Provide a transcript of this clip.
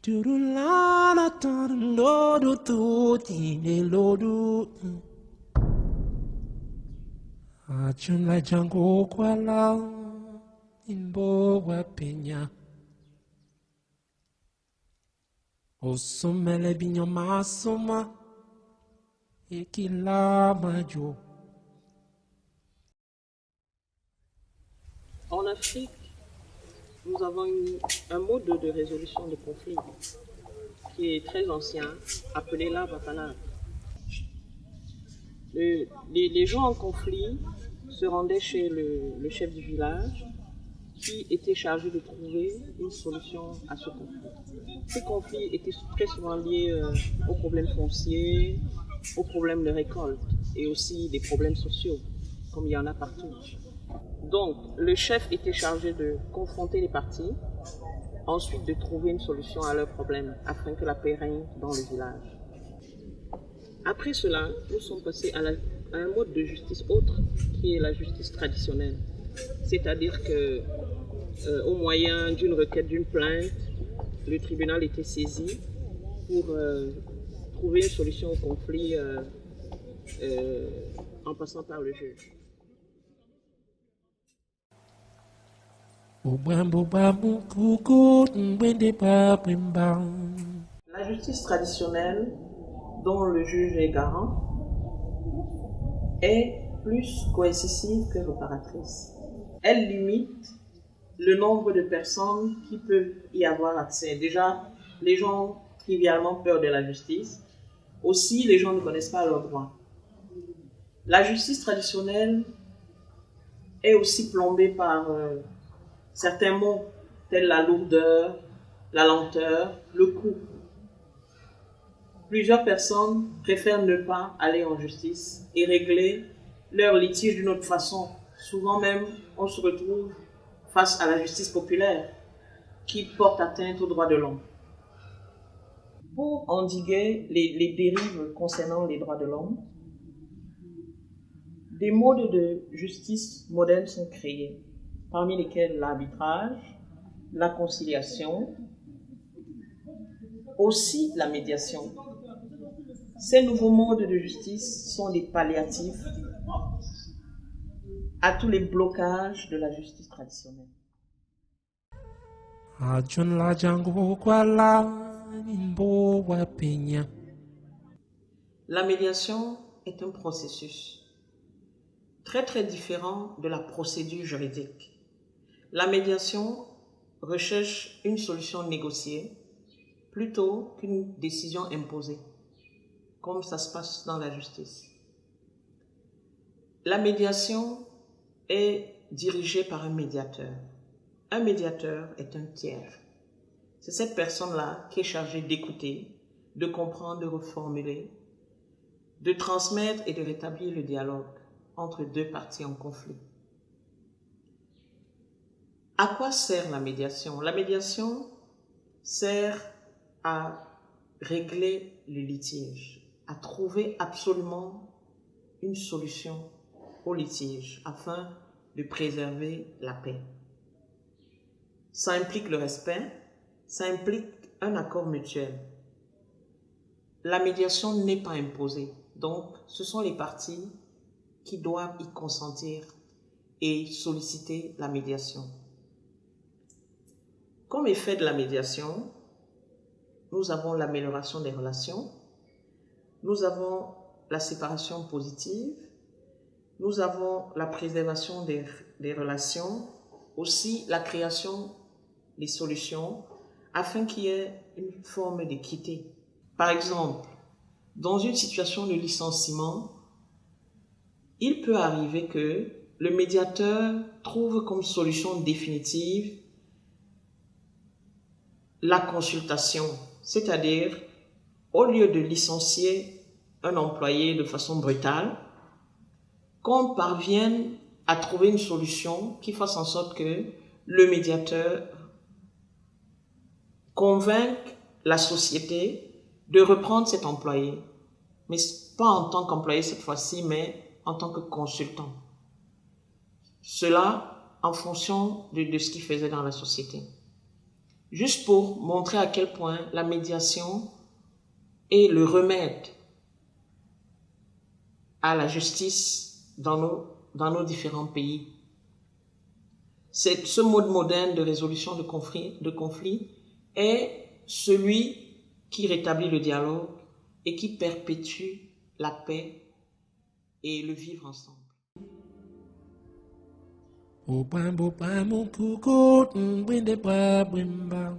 Turulana lodu tuti lodu. Achun la jango kwala imbo wapenya. Osumele binyo masoma ekila majo. En Afrique, nous avons un mode de résolution de conflits qui est très ancien, appelé la batalade. Les gens en conflit se rendaient chez le chef du village qui était chargé de trouver une solution à ce conflit. Ces conflits étaient très souvent liés aux problèmes fonciers, aux problèmes de récolte et aussi des problèmes sociaux, comme il y en a partout. Donc, le chef était chargé de confronter les parties, ensuite de trouver une solution à leurs problèmes afin que la paix règne dans le village. Après cela, nous sommes passés à un mode de justice autre qui est la justice traditionnelle. C'est-à-dire que, au moyen d'une requête, d'une plainte, le tribunal était saisi pour trouver une solution au conflit en passant par le juge. La justice traditionnelle, dont le juge est garant, est plus coercitive que réparatrice. Elle limite le nombre de personnes qui peuvent y avoir accès. Déjà, les gens ont trivialement peur de la justice. Aussi, les gens ne connaissent pas leurs droits. La justice traditionnelle est aussi plombée par certains mots tels la lourdeur, la lenteur, le coût. Plusieurs personnes préfèrent ne pas aller en justice et régler leurs litiges d'une autre façon. Souvent même, on se retrouve face à la justice populaire qui porte atteinte aux droits de l'homme. Pour endiguer les dérives concernant les droits de l'homme, des modes de justice modernes sont créés, parmi lesquels l'arbitrage, la conciliation, aussi la médiation. Ces nouveaux modes de justice sont des palliatifs à tous les blocages de la justice traditionnelle. La médiation est un processus très différent de la procédure juridique. La médiation recherche une solution négociée plutôt qu'une décision imposée, comme ça se passe dans la justice. La médiation est dirigée par un médiateur. Un médiateur est un tiers. C'est cette personne-là qui est chargée d'écouter, de comprendre, de reformuler, de transmettre et de rétablir le dialogue entre deux parties en conflit. À quoi sert la médiation? La médiation sert à régler le litige, à trouver absolument une solution au litige afin de préserver la paix. Ça implique le respect, ça implique un accord mutuel. La médiation n'est pas imposée, donc ce sont les parties qui doivent y consentir et solliciter la médiation. Comme effet de la médiation, nous avons l'amélioration des relations, nous avons la séparation positive, nous avons la préservation des relations, aussi la création des solutions afin qu'il y ait une forme d'équité. Par exemple, dans une situation de licenciement, il peut arriver que le médiateur trouve comme solution définitive la consultation, c'est-à-dire au lieu de licencier un employé de façon brutale, qu'on parvienne à trouver une solution qui fasse en sorte que le médiateur convainque la société de reprendre cet employé, mais pas en tant qu'employé cette fois-ci, mais en tant que consultant. Cela en fonction de ce qu'il faisait dans la société. juste pour montrer à quel point la médiation est le remède à la justice dans nos différents pays. Ce mode moderne de résolution de conflits est celui qui rétablit le dialogue et qui perpétue la paix et le vivre ensemble. O bambo bambo kuko, wende bra brimba.